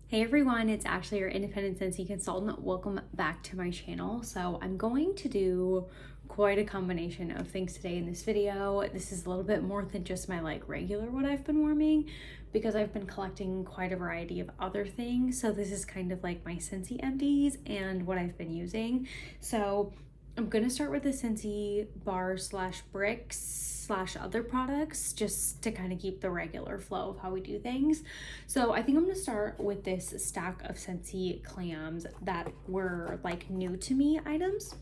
Hey everyone, it's Ashley, your independent Scentsy consultant. Welcome back to my channel. So I'm going to do quite a combination of things today in this video. This is a little bit more than just my regular what I've been warming, because I've been collecting quite a variety of other things. So this is kind of like my Scentsy empties and what I've been using. So I'm gonna start with the Scentsy bars / bricks / other products, just to kind of keep the regular flow of how we do things. So I think I'm gonna start with this stack of Scentsy clams that were new to me items.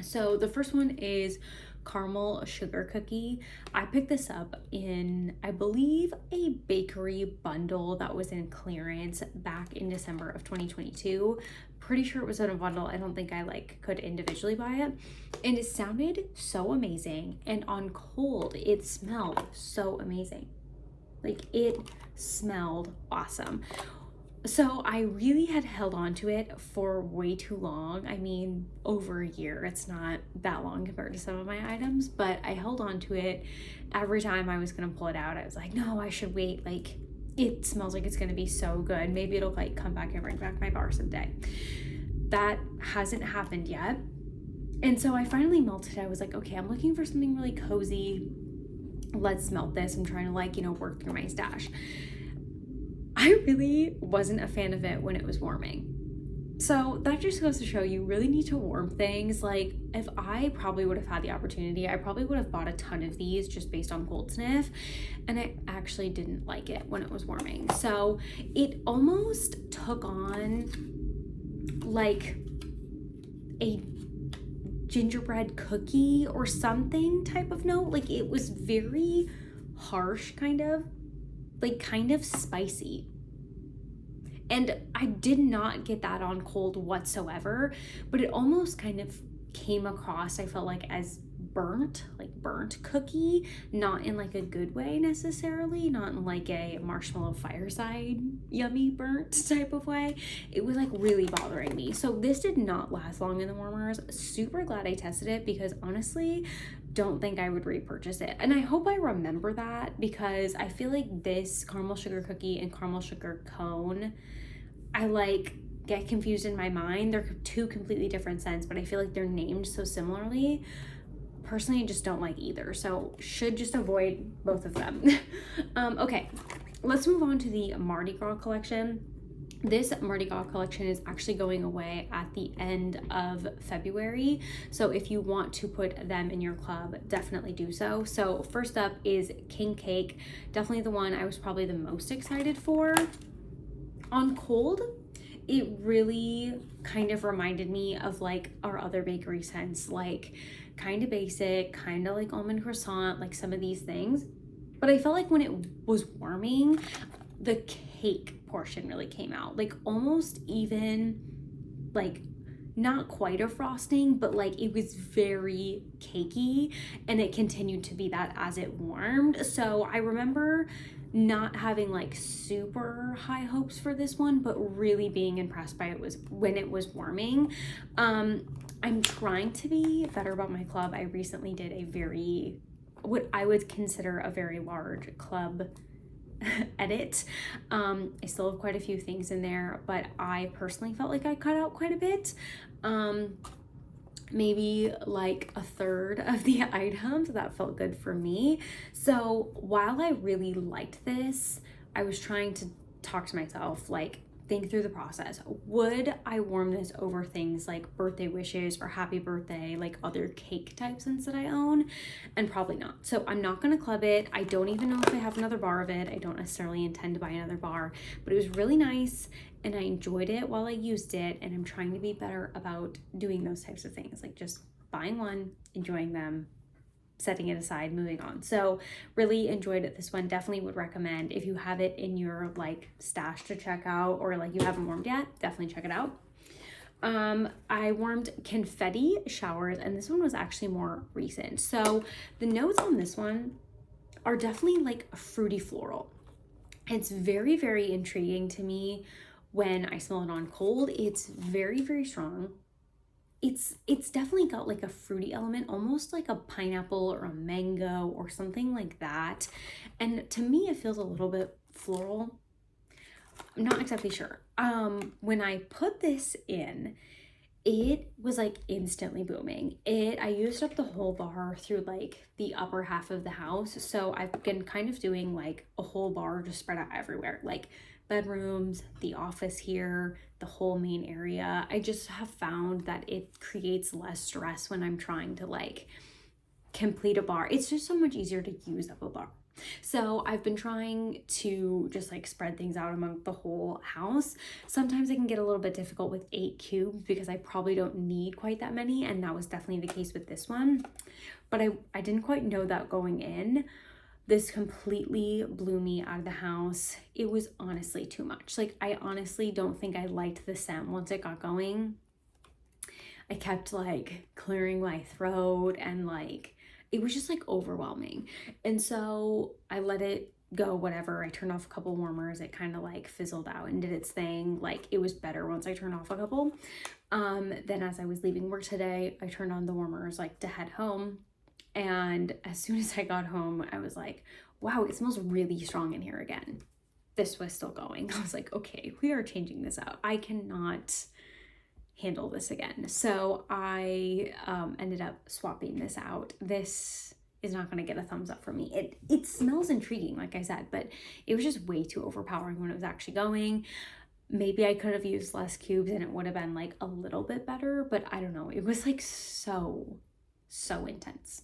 So the first one is caramel sugar cookie. I picked this up in, I believe, a bakery bundle that was in clearance back in December of 2022. Pretty sure it was in a bundle. I don't think I could individually buy it. And it sounded so amazing. And on cold, it smelled so amazing. It smelled awesome. So I really had held on to it for way too long. I mean, over a year. It's not that long compared to some of my items, but I held on to it. Every time I was gonna pull it out, I was like, no, I should wait. It smells like it's gonna be so good. Maybe it'll come back and bring back my bar someday. That hasn't happened yet. And so I finally melted it. I was like, okay, I'm looking for something really cozy. Let's melt this. I'm trying to work through my stash. I really wasn't a fan of it when it was warming. So that just goes to show you really need to warm things. If I probably would have had the opportunity, I probably would have bought a ton of these just based on cold sniff, and I actually didn't like it when it was warming. So it almost took on a gingerbread cookie or something type of note. It was very harsh, kind of spicy. And I did not get that on cold whatsoever, but it almost kind of came across, I felt as burnt cookie, not in a good way necessarily, not in a marshmallow fireside yummy burnt type of way. It was really bothering me. So this did not last long in the warmers. Super glad I tested it, because honestly, don't think I would repurchase it. And I hope I remember that, because I feel this caramel sugar cookie and caramel sugar cone, I get confused in my mind. They're two completely different scents, but I feel they're named so similarly. Personally, I just don't like either, so should just avoid both of them. Okay, let's move on to the Mardi Gras collection. This Mardi Gras collection is actually going away at the end of February. So if you want to put them in your club, definitely do so. So first up is King Cake. Definitely the one I was probably the most excited for. On cold, it really kind of reminded me of our other bakery scents, kind of basic, kind of almond croissant, some of these things. But I felt when it was warming, the cake portion really came out, almost even not quite a frosting, but it was very cakey, and it continued to be that as it warmed. So I remember not having super high hopes for this one, but really being impressed by it was when it was warming. I'm trying to be better about my club. I recently did what I would consider a very large club edit. I still have quite a few things in there, but I personally felt I cut out quite a bit. Maybe a third of the items. That felt good for me. So while I really liked this, I was trying to talk to myself, think through the process. Would I warm this over things like birthday wishes or happy birthday, other cake type scents that I own? And probably not. So I'm not gonna club it. I don't even know if I have another bar of it. I don't necessarily intend to buy another bar, but it was really nice and I enjoyed it while I used it, and I'm trying to be better about doing those types of things, just buying one, enjoying them, setting it aside, moving on. So really enjoyed it. This one definitely would recommend if you have it in your stash to check out, or you haven't warmed yet, definitely check it out. I warmed Confetti Showers, and this one was actually more recent. So the notes on this one are definitely fruity floral. It's very, very intriguing to me when I smell it on cold. It's very, very strong. It's definitely got a fruity element, almost like a pineapple or a mango or something like that. And to me, it feels a little bit floral. I'm not exactly sure. When I put this in, it was like instantly booming. I used up the whole bar through like the upper half of the house. So I've been kind of doing like a whole bar just spread out everywhere, like bedrooms, the office here, the whole main area. I just have found that it creates less stress when I'm trying to like complete a bar. It's just so much easier to use up a bar. So I've been trying to just like spread things out among the whole house. Sometimes it can get a little bit difficult with 8 cubes because I probably don't need quite that many, and that was definitely the case with this one. But I didn't quite know that going in. This completely blew me out of the house. It was honestly too much. Like, I honestly don't think I liked the scent once it got going. I kept like clearing my throat and like it was just like overwhelming. And so I let it go, whatever. I turned off a couple warmers. It kind of like fizzled out and did its thing. Like, it was better once I turned off a couple. Then as I was leaving work today, I turned on the warmers like to head home. And as soon as I got home, I was like, wow, it smells really strong in here again. This was still going. I was like, okay, we are changing this out. I cannot handle this again. So I ended up swapping this out. This is not going to get a thumbs up from me. It smells intriguing, like I said, but it was just way too overpowering when it was actually going. Maybe I could have used less cubes and it would have been like a little bit better, but I don't know. It was like so intense.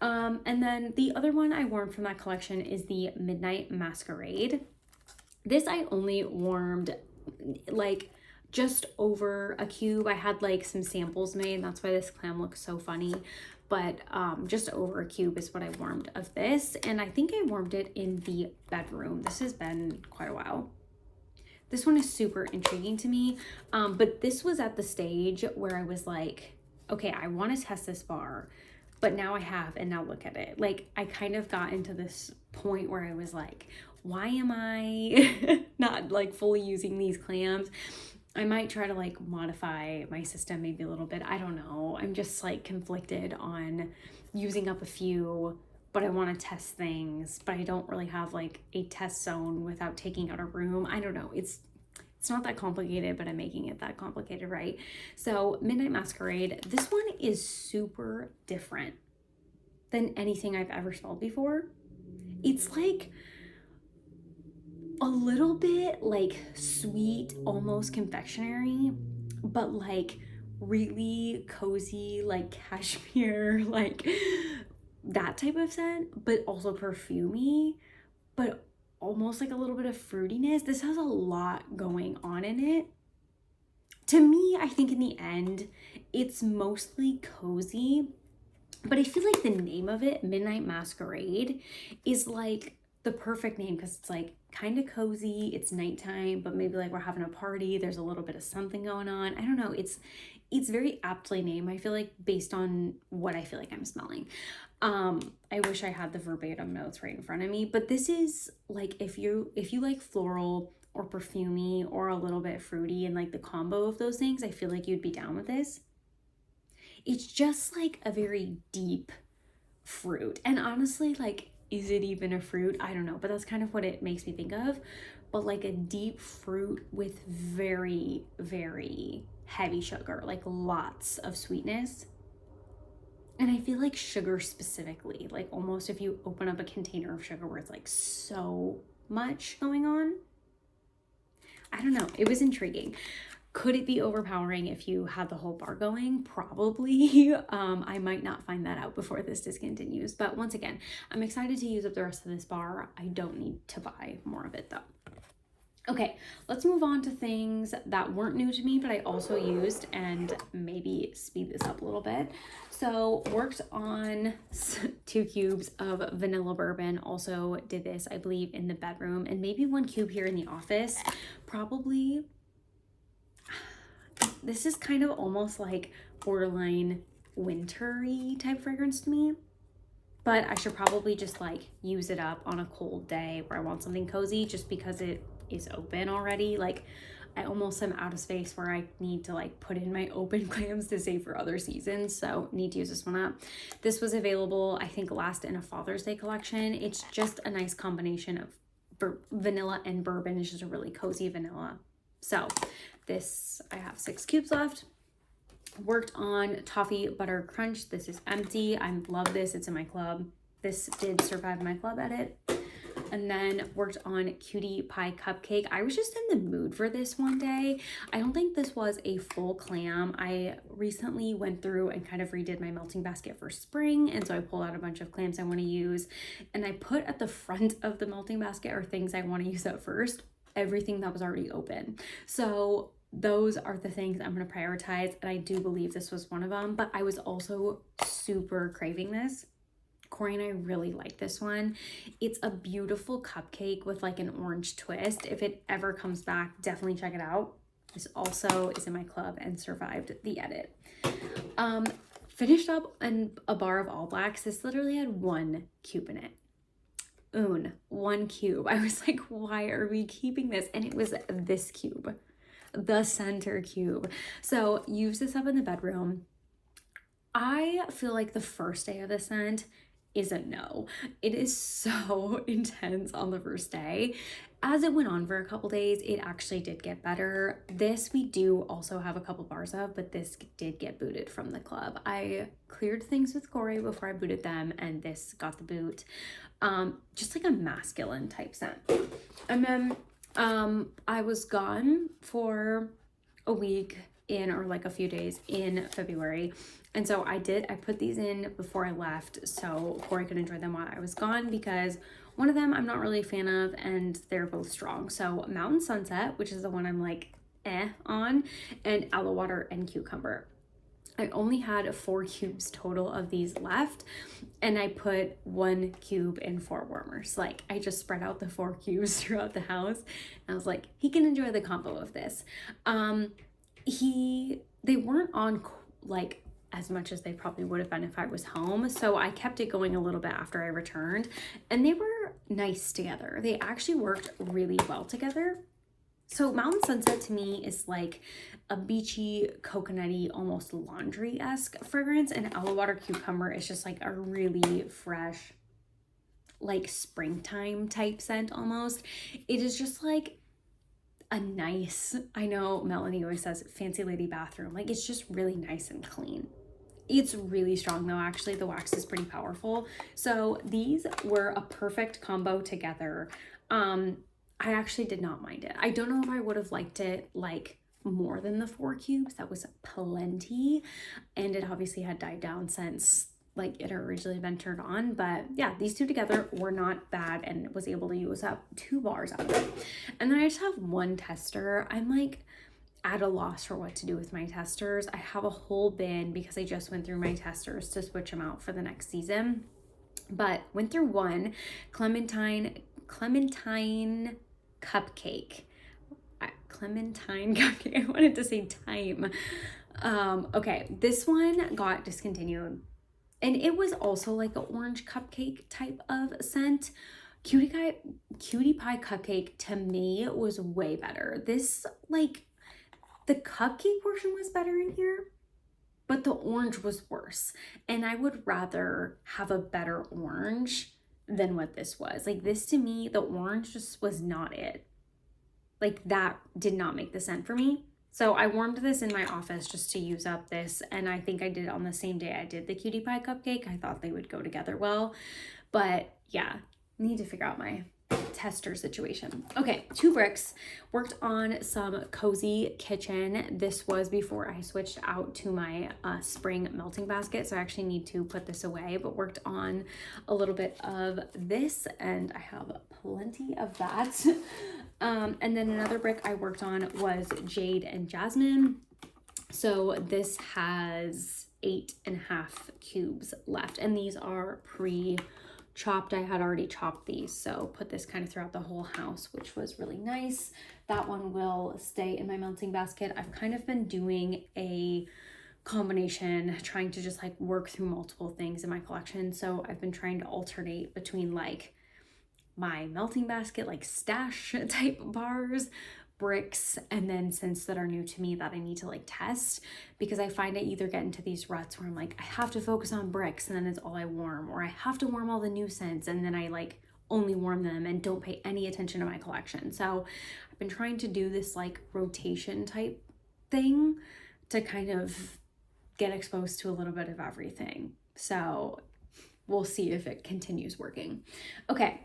And then the other one I warmed from that collection is the Midnight Masquerade. This I only warmed like just over a cube. I had like some samples made, and that's why this clam looks so funny. But just over a cube is what I warmed of this. And I think I warmed it in the bedroom. This has been quite a while. This one is super intriguing to me. But this was at the stage where I was like, okay, I want to test this bar, but now I have, and now look at it. Like, I kind of got into this point where I was like, why am I not like fully using these clams? I might try to like modify my system maybe a little bit. I don't know. I'm just like conflicted on using up a few, but I want to test things, but I don't really have like a test zone without taking out a room. I don't know. It's not that complicated, but I'm making it that complicated, right? So Midnight Masquerade, this one is super different than anything I've ever smelled before. It's like a little bit like sweet, almost confectionery, but like really cozy, like cashmere, like that type of scent, but also perfumey, but almost like a little bit of fruitiness. This has a lot going on in it. To me, I think in the end, it's mostly cozy, but I feel like the name of it, Midnight Masquerade, is like the perfect name because it's like kind of cozy. It's nighttime, but maybe like we're having a party. There's a little bit of something going on. I don't know. It's very aptly named, I feel like, based on what I feel like I'm smelling. I wish I had the verbatim notes right in front of me, but this is like, if you like floral or perfumey or a little bit fruity and like the combo of those things, I feel like you'd be down with this. It's just like a very deep fruit. And honestly, like, is it even a fruit? I don't know, but that's kind of what it makes me think of. But like a deep fruit with very, very heavy sugar, like lots of sweetness. And I feel like sugar specifically, like almost if you open up a container of sugar where it's like so much going on. I don't know. It was intriguing. Could it be overpowering if you had the whole bar going? Probably. I might not find that out before this discontinues. But once again, I'm excited to use up the rest of this bar. I don't need to buy more of it though. Okay, let's move on to things that weren't new to me, but I also used, and maybe speed this up a little bit. So worked on 2 cubes of vanilla bourbon. Also did this, I believe, in the bedroom, and maybe 1 cube here in the office. Probably, this is kind of almost like borderline wintry type fragrance to me. But I should probably just like use it up on a cold day where I want something cozy, just because it is open already. Like, I almost am out of space where I need to like put in my open clams to save for other seasons, so need to use this one up. This was available, I think, last in a Father's Day collection. It's just a nice combination of vanilla and bourbon is just a really cozy vanilla. So this, I have 6 cubes left. Worked on Toffee Butter Crunch. This is empty. I love this. It's in my club. This did survive my club edit. And then worked on Cutie Pie Cupcake. I was just in the mood for this one day. I don't think this was a full clam. I recently went through and kind of redid my melting basket for spring. And so I pulled out a bunch of clams I want to use. And I put at the front of the melting basket, or things I want to use at first, everything that was already open. So those are the things I'm going to prioritize. And I do believe this was one of them. But I was also super craving this. Corey and I really like this one. It's a beautiful cupcake with like an orange twist. If it ever comes back, definitely check it out. This also is in my club and survived the edit. Finished up in a bar of All Blacks. This literally had 1 cube in it. 1 cube. I was like, why are we keeping this? And it was this cube, the center cube. So use this up in the bedroom. I feel like the first day of the scent is a no. It is so intense on the first day. As it went on for a couple days, it actually did get better. This we do also have a couple bars of, but this did get booted from the club. I cleared things with Corey before I booted them, and this got the boot. Just like a masculine type scent. And then I was gone for a week or like a few days in February. And so I put these in before I left so Corey could enjoy them while I was gone, because one of them I'm not really a fan of and they're both strong. So Mountain Sunset, which is the one I'm like on, and Allo Water and Cucumber. I only had 4 cubes total of these left, and I put 1 cube in 4 warmers. Like, I just spread out the 4 cubes throughout the house, and I was like, he can enjoy the combo of this. They weren't on like as much as they probably would have been if I was home, so I kept it going a little bit after I returned, and they were nice together. They actually worked really well together. So Mountain Sunset to me is like a beachy, coconutty, almost laundry-esque fragrance, and Allo Water Cucumber is just like a really fresh, like springtime type scent almost. It is just like a nice, I know Melanie always says fancy lady bathroom, like it's just really nice and clean. It's really strong though, actually. The wax is pretty powerful. So these were a perfect combo together. I actually did not mind it. I don't know if I would have liked it like more than the 4 cubes. That was plenty. And it obviously had died down since like it had originally been turned on. But yeah, these two together were not bad and was able to use up 2 bars out of it. And then I just have 1 tester. I'm like at a loss for what to do with my testers. I have a whole bin because I just went through my testers to switch them out for the next season. But went through 1 Clementine Cupcake. Clementine Cupcake. I wanted to say time. Okay, this one got discontinued. And it was also like an orange cupcake type of scent. Cutie Pie Cupcake to me was way better. This, like, the cupcake portion was better in here, but the orange was worse. And I would rather have a better orange than what this was. Like, this to me, the orange just was not it. Like, that did not make the scent for me. So I warmed this in my office just to use up this, and I think I did it on the same day I did the Cutie Pie Cupcake. I thought they would go together well, but yeah, I need to figure out my tester situation. Okay, 2 bricks. Worked on some Cozy Kitchen. This was before I switched out to my spring melting basket, so I actually need to put this away, but worked on a little bit of this, and I have plenty of that. And then another brick I worked on was Jade and Jasmine. So this has 8.5 cubes left, and these are pre-chopped. I had already chopped these, so put this kind of throughout the whole house, which was really nice. That one will stay in my melting basket. I've kind of been doing a combination, trying to just like work through multiple things in my collection. So I've been trying to alternate between like my melting basket, like stash type bars, bricks, and then scents that are new to me that I need to like test, because I find I either get into these ruts where I'm like, I have to focus on bricks and then it's all I warm, or I have to warm all the new scents and then I like only warm them and don't pay any attention to my collection. So I've been trying to do this like rotation type thing to kind of get exposed to a little bit of everything. So we'll see if it continues working. Okay,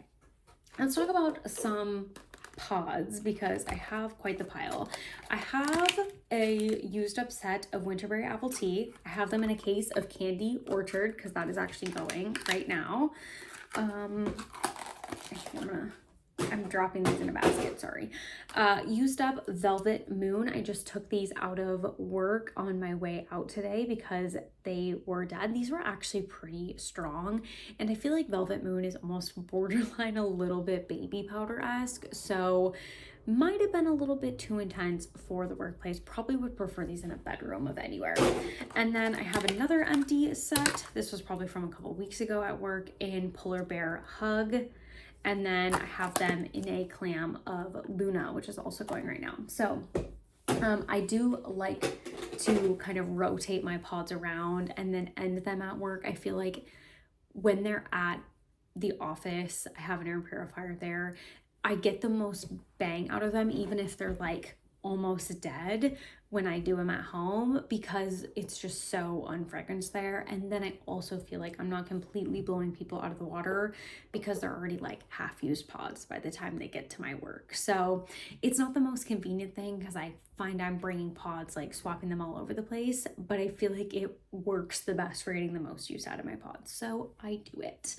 let's talk about some pods because I have quite the pile. I have a used up set of Winterberry Apple Tea. I have them in a case of Candy Orchard because that is actually going right now. I'm dropping these in a basket, sorry. Used up Velvet Moon. I just took these out of work on my way out today because they were dead. These were actually pretty strong, and I feel like Velvet Moon is almost borderline a little bit baby powder-esque, so might have been a little bit too intense for the workplace. Probably would prefer these in a bedroom of anywhere. And then I have another empty set. This was probably from a couple weeks ago at work in Polar Bear Hug. And then I have them in a clam of Luna, which is also going right now. So I do like to kind of rotate my pods around and then end them at work. I feel like when they're at the office, I have an air purifier there, I get the most bang out of them, even if they're like almost dead when I do them at home, because it's just so unfragranced there. And then I also feel like I'm not completely blowing people out of the water because they're already like half used pods by the time they get to my work. So it's not the most convenient thing because I find I'm bringing pods, like swapping them all over the place, but I feel like it works the best for getting the most use out of my pods. So I do it.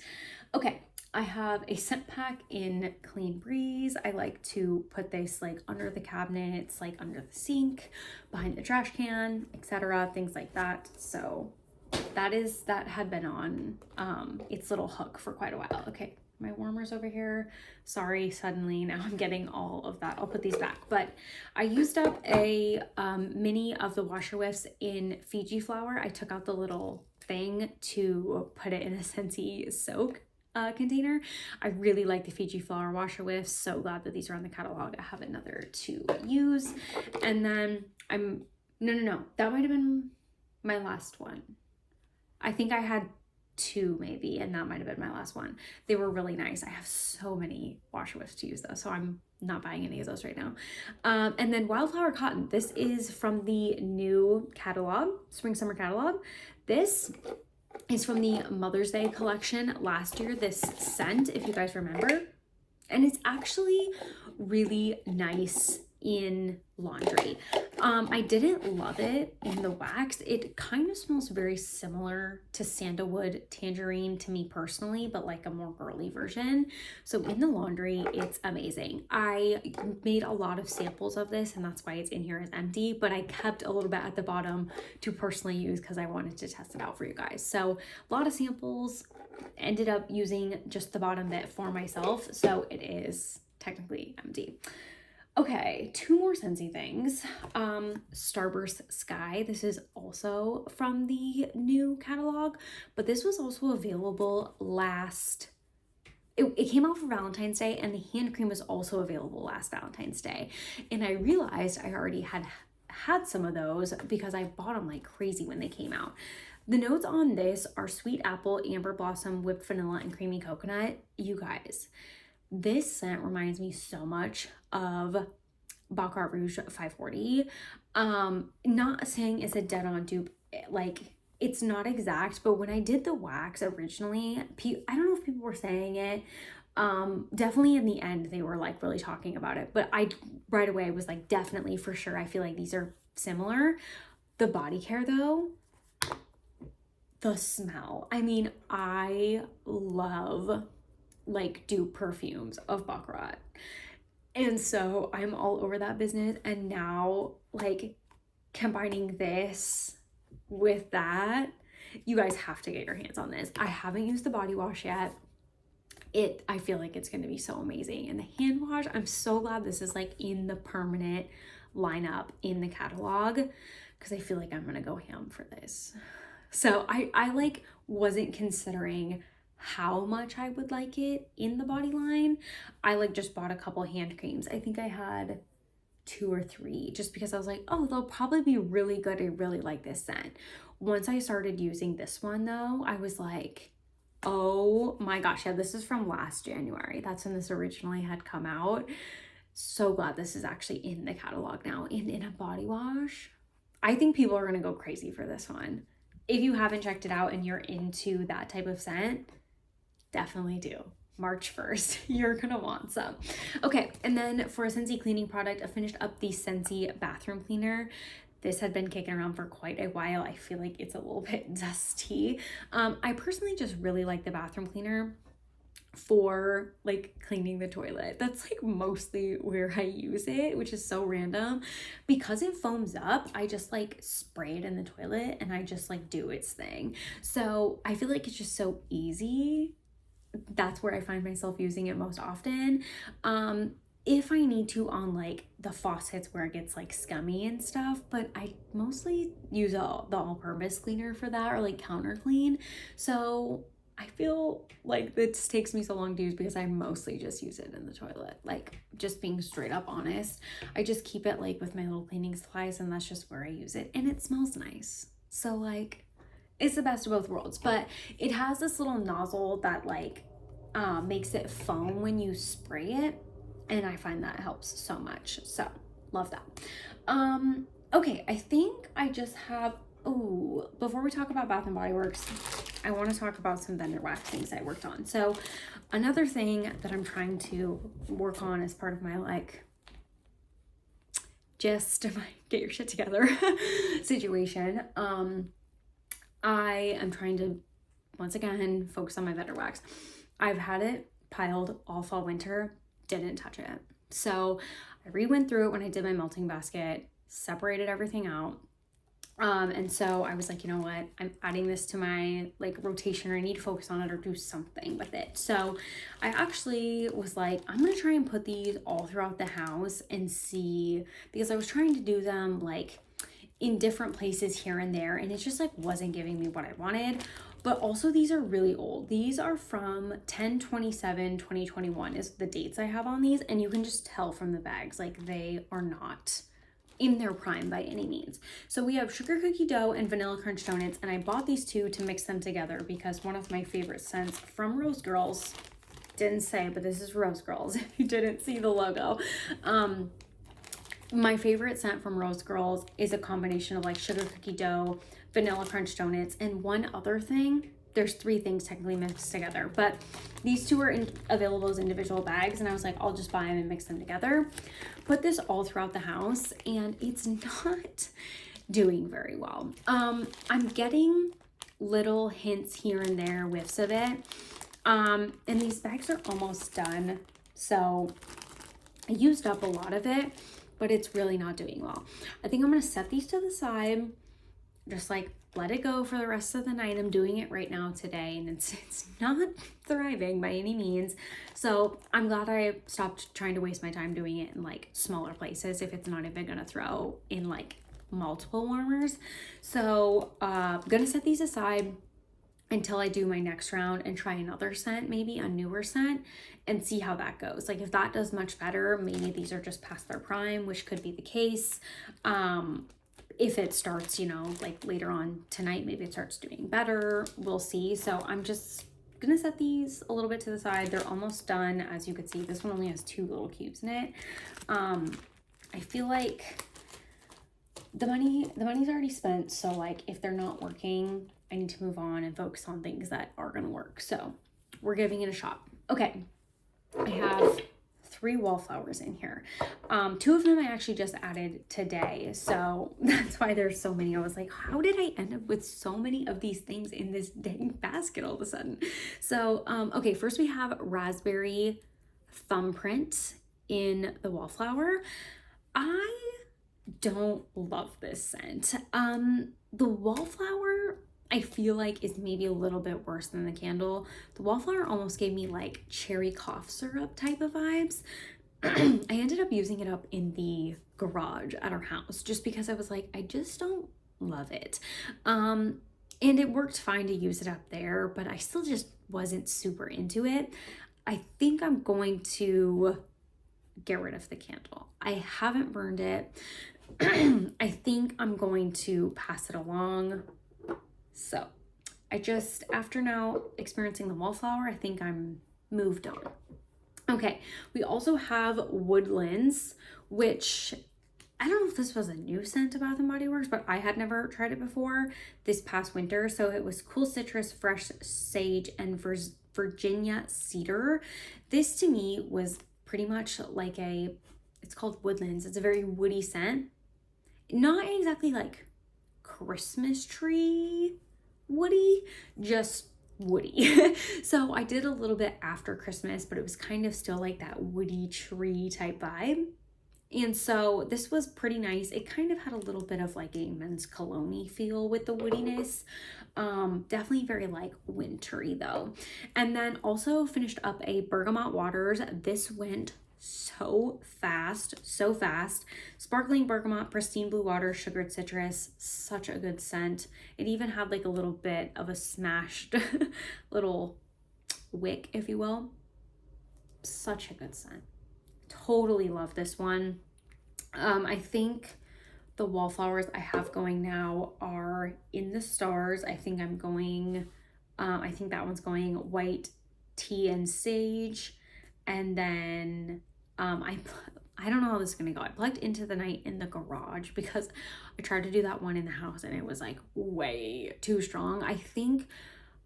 Okay. I have a scent pack in Clean Breeze. I like to put this like under the cabinets, like under the sink, behind the trash can, etc., things like that. So that had been on its little hook for quite a while. Okay, my warmer's over here. Sorry, suddenly now I'm getting all of that. I'll put these back. But I used up a mini of the washer whiffs in Fiji flower. I took out the little thing to put it in a Scentsy soak container. I really like the Fiji flower washer whiffs. So glad that these are on the catalog. I have another to use. And then no, that might have been my last one. I think I had two maybe, and that might have been my last one. They were really nice. I have so many washer whiffs to use though, so I'm not buying any of those right now. And then Wildflower Cotton. This is from the new catalog, spring summer catalog. This is from the Mother's Day collection last year, this scent, if you guys remember. And it's actually really nice in laundry. I didn't love it in the wax. It kind of smells very similar to Sandalwood Tangerine to me personally, but like a more girly version. So in the laundry, it's amazing. I made a lot of samples of this, and that's why it's in here as empty, but I kept a little bit at the bottom to personally use because I wanted to test it out for you guys. So a lot of samples, ended up using just the bottom bit for myself, so it is technically empty. Okay, two more Scentsy things. Starburst Sky. This is also from the new catalog, but this was also available it came out for Valentine's Day, and the hand cream was also available last Valentine's Day. And I realized I already had some of those because I bought them like crazy when they came out. The notes on this are sweet apple, amber blossom, whipped vanilla, and creamy coconut. You guys, this scent reminds me so much of Baccarat Rouge 540. Not saying it's a dead-on dupe, like it's not exact, but when I did the wax originally, I don't know if people were saying it. Definitely in the end, they were like really talking about it, but I right away was like, definitely for sure. I feel like these are similar. The body care though, the smell. I mean, I love like dupe perfumes of Baccarat. And so I'm all over that business. And now like combining this with that, you guys have to get your hands on this. I haven't used the body wash yet. I feel like it's going to be so amazing. And the hand wash, I'm so glad this is like in the permanent lineup in the catalog because I feel like I'm going to go ham for this. So I like wasn't considering how much I would like it in the body line. I like just bought a couple hand creams. I think I had 2 or 3 just because I was like, oh, they'll probably be really good. I really like this scent. Once I started using this one though, I was like, Oh my gosh, yeah, this is from last January. That's when this originally had come out. So glad this is actually in the catalog now and in a body wash. I think people are gonna go crazy for this one. If you haven't checked it out and you're into that type of scent, definitely do. March 1st, you're gonna want some. Okay, and then for a Scentsy cleaning product, I finished up the Scentsy bathroom cleaner. This had been kicking around for quite a while. I feel like it's a little bit dusty. I personally just really like the bathroom cleaner for like cleaning the toilet. That's like mostly where I use it, which is so random. Because it foams up, I just like spray it in the toilet and I just like do its thing. So I feel like it's just so easy. That's where I find myself using it most often. If I need to on like the faucets where it gets like scummy and stuff, but I mostly use the all-purpose cleaner for that, or like counter clean. So I feel like this takes me so long to use because I mostly just use it in the toilet. Like, just being straight up honest, I just keep it like with my little cleaning supplies and that's just where I use it, and it smells nice. So like, it's the best of both worlds. But it has this little nozzle that like makes it foam when you spray it, and I find that helps so much. So love that. Okay, I think I just have, oh, before we talk about Bath and Body Works, I want to talk about some vendor wax things I worked on. So another thing that I'm trying to work on as part of my like just get your shit together situation, I am trying to once again focus on my vendor wax. I've had it piled all fall winter, didn't touch it. So I re-went through it when I did my melting basket, separated everything out. And so I was like, you know what, I'm adding this to my like rotation, or I need to focus on it or do something with it. So I actually was like, I'm gonna try and put these all throughout the house and see, because I was trying to do them like in different places here and there, and it just like wasn't giving me what I wanted. But also these are really old. These are from 10/27/2021 is the dates I have on these, and you can just tell from the bags like they are not in their prime by any means. So we have sugar cookie dough and vanilla crunch donuts, and I bought these two to mix them together because one of my favorite scents from Rose Girls, didn't say, but this is Rose Girls if you didn't see the logo. My favorite scent from Rose Girls is a combination of like sugar cookie dough, vanilla crunch donuts, and one other thing. There's three things technically mixed together, but these two are available as individual bags, and I was like, I'll just buy them and mix them together. Put this all throughout the house, and it's not doing very well. I'm getting little hints here and there, whiffs of it. And these bags are almost done, so I used up a lot of it, but it's really not doing well. I think I'm gonna set these to the side, just like let it go for the rest of the night. I'm doing it right now today, and it's not thriving by any means. So I'm glad I stopped trying to waste my time doing it in like smaller places if it's not even gonna throw in like multiple warmers. So I'm gonna set these aside until I do my next round and try another scent, maybe a newer scent, and see how that goes. Like if that does much better, maybe these are just past their prime, which could be the case. If it starts, you know, like later on tonight, maybe it starts doing better, we'll see. So I'm just gonna set these a little bit to the side. They're almost done. As you can see, this one only has 2 little cubes in it. I feel like the money's already spent, so like if they're not working, I need to move on and focus on things that are gonna work. So we're giving it a shot. Okay, I have 3 wallflowers in here. 2 of them I actually just added today, so that's why there's so many. I was like, how did I end up with so many of these things in this dang basket all of a sudden? So okay, first we have raspberry thumbprint in the wallflower. I don't love this scent. The wallflower I feel like is maybe a little bit worse than the candle. The wallflower almost gave me like cherry cough syrup type of vibes. I ended up using it up in the garage at our house just because I was like, I just don't love it. And it worked fine to use it up there, but I still just wasn't super into it. I think I'm going to get rid of the candle. I haven't burned it. I think I'm going to pass it along. So I just, after now experiencing the Wallflower, I think I'm moved on. Okay, we also have Woodlands, which I don't know if this was a new scent to Bath & Body Works, but I had never tried it before this past winter. So it was cool citrus, fresh sage, and Virginia cedar. This to me was pretty much like it's called Woodlands. It's a very woody scent. Not exactly like Christmas tree woody, just woody. So I did a little bit after Christmas, but it was kind of still like that woody tree type vibe. And so this was pretty nice. It kind of had a little bit of like a men's cologne feel with the woodiness. Definitely very like wintry though. And then also finished up a Bergamot Waters. This went so fast, so fast. Sparkling bergamot, pristine blue water, sugared citrus, such a good scent. It even had like a little bit of a smashed little wick, if you will. Such a good scent. Totally love this one. I think the Wallflowers I have going now are In the Stars. I think I'm going, I think that one's going white tea and sage. And then I don't know how this is gonna go. I plugged Into the Night in the garage because I tried to do that one in the house and it was like way too strong. I think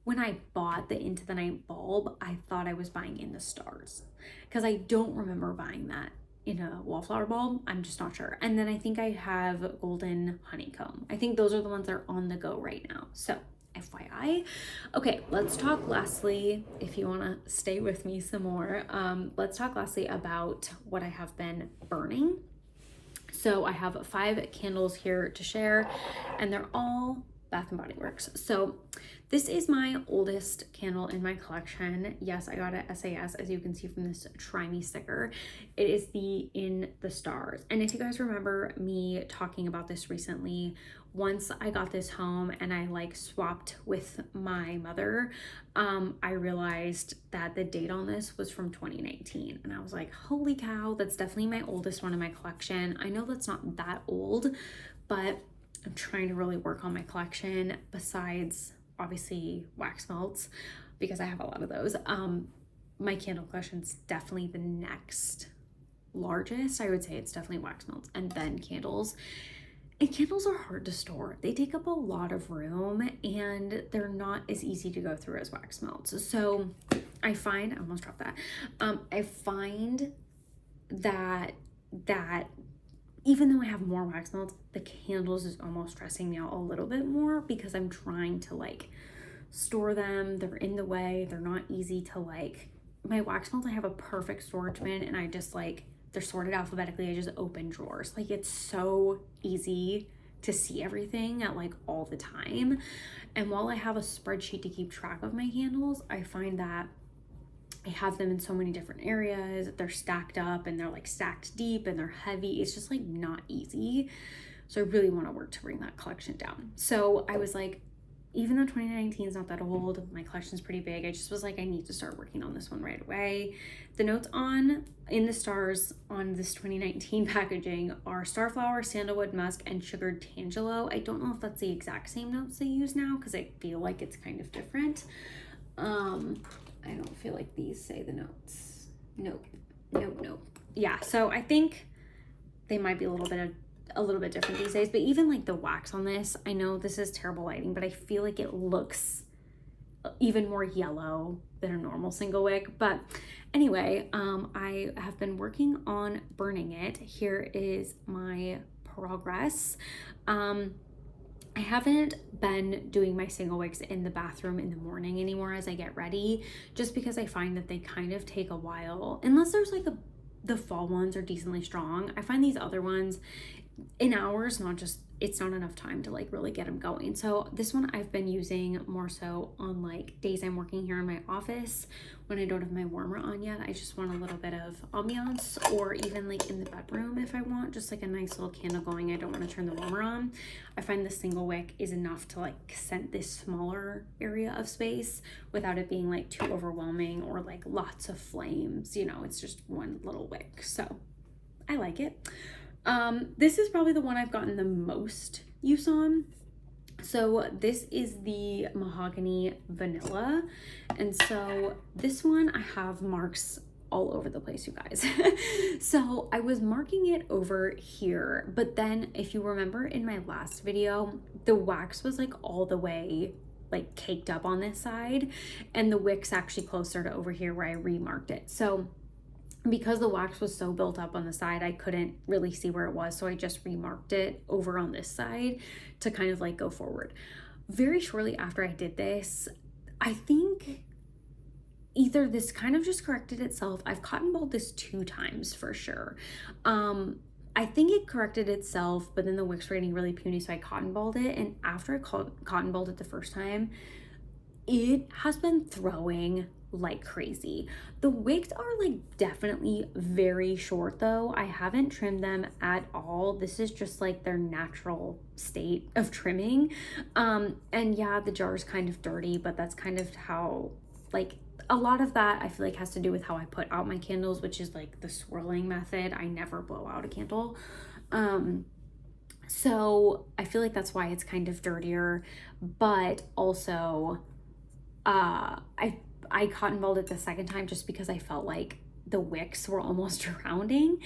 when I bought the Into the Night bulb, I thought I was buying In the Stars because I don't remember buying that in a Wallflower bulb. I'm just not sure. And then I think I have Golden Honeycomb. I think those are the ones that are on the go right now. So FYI. Okay, let's talk lastly, if you want to stay with me some more, let's talk lastly about what I have been burning. So I have 5 candles here to share and they're all Bath & Body Works. So this is my oldest candle in my collection. Yes, I got it SAS, as you can see from this Try Me sticker. It is the In the Stars. And if you guys remember me talking about this recently, once I got this home and I like swapped with my mother, I realized that the date on this was from 2019. And I was like, holy cow, that's definitely my oldest one in my collection. I know that's not that old, but I'm trying to really work on my collection besides obviously wax melts because I have a lot of those. My candle collection's definitely the next largest. I would say it's definitely wax melts and then candles. And candles are hard to store. They take up a lot of room and they're not as easy to go through as wax melts. So I find, I almost dropped that. I find that even though I have more wax melts, the candles is almost stressing me out a little bit more because I'm trying to like store them. They're in the way. They're not easy to like, my wax melts, I have a perfect storage bin and I just like, they're sorted alphabetically. I just open drawers. Like it's so easy to see everything at like all the time. And while I have a spreadsheet to keep track of my candles, I find that I have them in so many different areas. They're stacked up and they're like stacked deep and they're heavy. It's just like not easy. So I really want to work to bring that collection down. So I was like, even though 2019 is not that old, my collection's pretty big. I just was like, I need to start working on this one right away. The notes on In the Stars on this 2019 packaging are Starflower, Sandalwood, Musk, and Sugared Tangelo. I don't know if that's the exact same notes they use now because I feel like it's kind of different. I don't feel like these say the notes. Nope. Yeah, so I think they might be a little bit different these days, but even like the wax on this, I know this is terrible lighting, but I feel like it looks even more yellow than a normal single wick. But anyway, I have been working on burning it. Here is my progress. I haven't been doing my single wicks in the bathroom in the morning anymore as I get ready, just because I find that they kind of take a while, unless there's like the fall ones are decently strong. I find these other ones in hours, it's not enough time to like really get them going. So this one I've been using more so on like days I'm working here in my office when I don't have my warmer on yet. I just want a little bit of ambiance, or even like in the bedroom if I want just like a nice little candle going. I don't want to turn the warmer on. I find the single wick is enough to like scent this smaller area of space without it being like too overwhelming or like lots of flames. You know, it's just one little wick. So I like it. This is probably the one I've gotten the most use on. So this is the Mahogany Vanilla. And so this one, I have marks all over the place, you guys. So I was marking it over here, but then if you remember in my last video, the wax was like all the way like caked up on this side, and the wick's actually closer to over here where I remarked it. So because the wax was so built up on the side, I couldn't really see where it was, so I just remarked it over on this side to kind of like go forward. Very shortly after I did this, I think either this kind of just corrected itself. I've cotton balled this 2 times for sure. I think it corrected itself, but then the wicks were getting really puny, so I cotton balled it. And after I cotton balled it the first time, it has been throwing like crazy. The wigs are like definitely very short though. I haven't trimmed them at all. This is just like their natural state of trimming. And yeah, the jar is kind of dirty, but that's kind of how, like, a lot of that I feel like has to do with how I put out my candles, which is like the swirling method. I never blow out a candle. So I feel like that's why it's kind of dirtier, but also I cotton balled it the second time just because I felt like the wicks were almost drowning,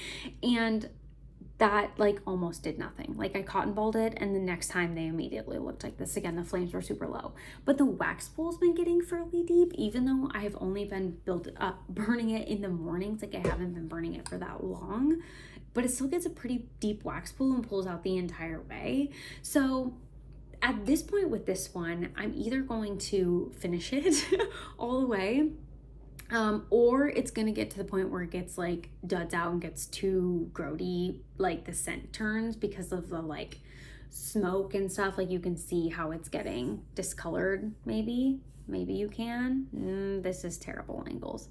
and that like almost did nothing. Like I cotton balled it, and the next time they immediately looked like this again. The flames were super low, but the wax pool's been getting fairly deep, even though I have only been burning it in the mornings. Like I haven't been burning it for that long, but it still gets a pretty deep wax pool and pulls out the entire way. So at this point with this one, I'm either going to finish it all the way, or it's gonna get to the point where it gets like duds out and gets too grody, like the scent turns because of the like smoke and stuff. Like you can see how it's getting discolored. Maybe you can. This is terrible angles.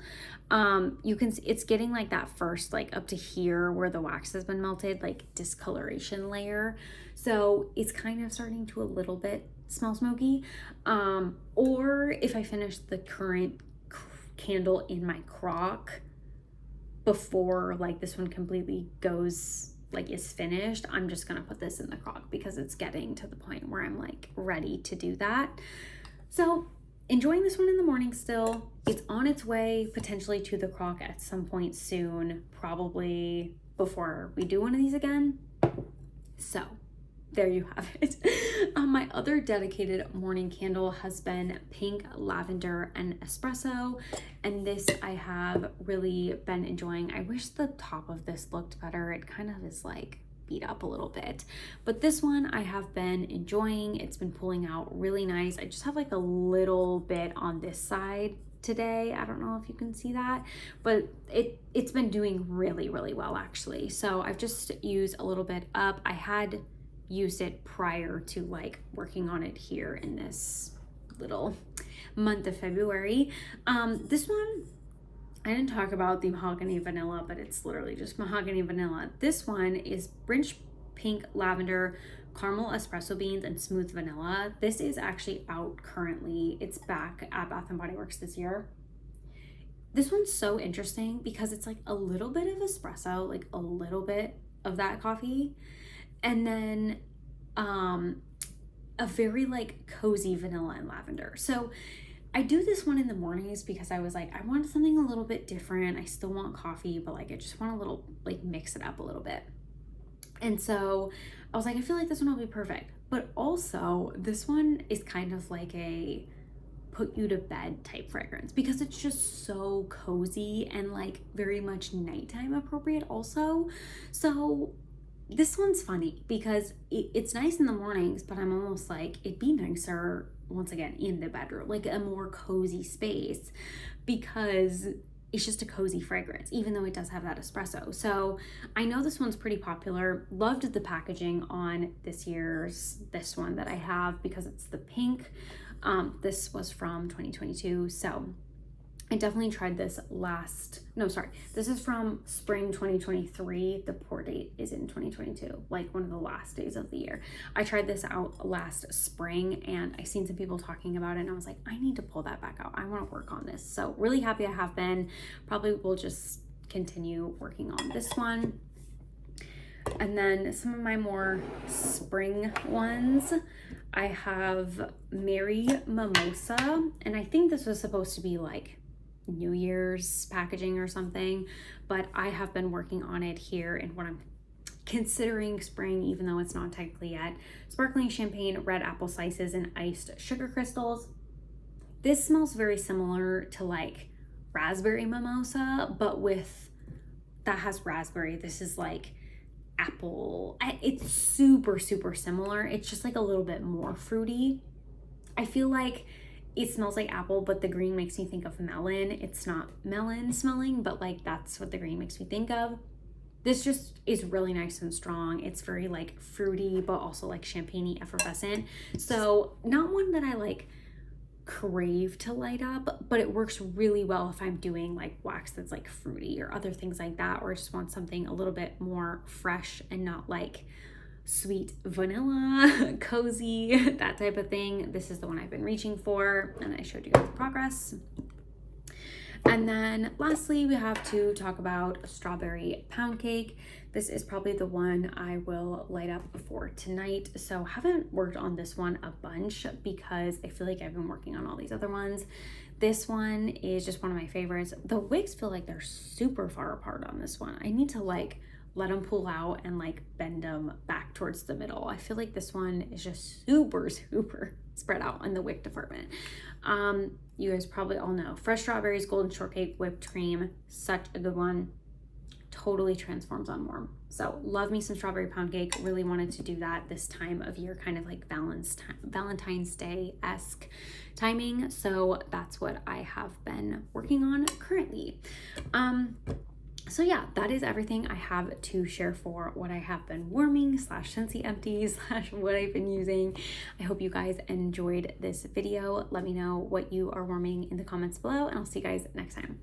You can see it's getting like that first, like up to here where the wax has been melted, like discoloration layer. So it's kind of starting to a little bit smell smoky. Or if I finish the current candle in my crock before like this one completely goes, like is finished, I'm just gonna put this in the crock because it's getting to the point where I'm like ready to do that. So enjoying this one in the morning still. It's on its way potentially to the crock at some point soon, probably before we do one of these again. So there you have it. My other dedicated morning candle has been pink, lavender, and espresso, and this I have really been enjoying. I wish the top of this looked better. It kind of is like beat up a little bit, but this one I have been enjoying. It's been pulling out really nice. I just have like a little bit on this side today. I don't know if you can see that, but it's been doing really well actually. So I've just used a little bit up. I had used it prior to like working on it here in this little month of February. This one, I didn't talk about the Mahogany Vanilla, but it's literally just Mahogany Vanilla. This one is Brinch Pink Lavender, Caramel Espresso Beans, and Smooth Vanilla. This is actually out currently. It's back at Bath & Body Works this year. This one's so interesting because it's like a little bit of espresso, like a little bit of that coffee, and then a very like cozy vanilla and lavender. So I do this one in the mornings because I was like, I want something a little bit different. I still want coffee, but like I just want a little, like mix it up a little bit. And so I was like, I feel like this one will be perfect. But also this one is kind of like a put you to bed type fragrance because it's just so cozy and like very much nighttime appropriate also. So this one's funny because it's nice in the mornings, but I'm almost like, it'd be nicer once again in the bedroom, like a more cozy space, because it's just a cozy fragrance, even though it does have that espresso. So I know this one's pretty popular. Loved the packaging on this one that I have because it's the pink. This was from 2022. So I definitely tried this this is from spring 2023. The pour date is in 2022, like one of the last days of the year. I tried this out last spring and I seen some people talking about it and I was like, I need to pull that back out. I want to work on this. So really happy I have been. Probably will just continue working on this one. And then some of my more spring ones, I have Mary Mimosa, and I think this was supposed to be like New Year's packaging or something, but I have been working on it here in what I'm considering spring, even though it's not technically yet. Sparkling champagne, red apple slices, and iced sugar crystals. This smells very similar to like raspberry mimosa, but with that has raspberry. This is like apple. It's super similar. It's just like a little bit more fruity. I feel like it smells like apple, but the green makes me think of melon. It's not melon smelling, but like that's what the green makes me think of. This just is really nice and strong. It's very like fruity, but also like champagne-y, effervescent. So not one that I like crave to light up, but it works really well if I'm doing like wax that's like fruity or other things like that, or I just want something a little bit more fresh and not like sweet vanilla, cozy, that type of thing. This is the one I've been reaching for, and I showed you guys the progress. And then lastly, we have to talk about strawberry pound cake. This is probably the one I will light up for tonight. So haven't worked on this one a bunch because I feel like I've been working on all these other ones. This one is just one of my favorites. The wicks feel like they're super far apart on this one. I need to like let them pull out and like bend them back towards the middle. I feel like this one is just super spread out in the wick department. You guys probably all know fresh strawberries, golden shortcake, whipped cream, such a good one. Totally transforms on warm. So love me some strawberry pound cake. Really wanted to do that this time of year, kind of like Valentine's Day-esque timing. So that's what I have been working on currently. So yeah, that is everything I have to share for what I have been warming / Scentsy empties / what I've been using. I hope you guys enjoyed this video. Let me know what you are warming in the comments below, and I'll see you guys next time.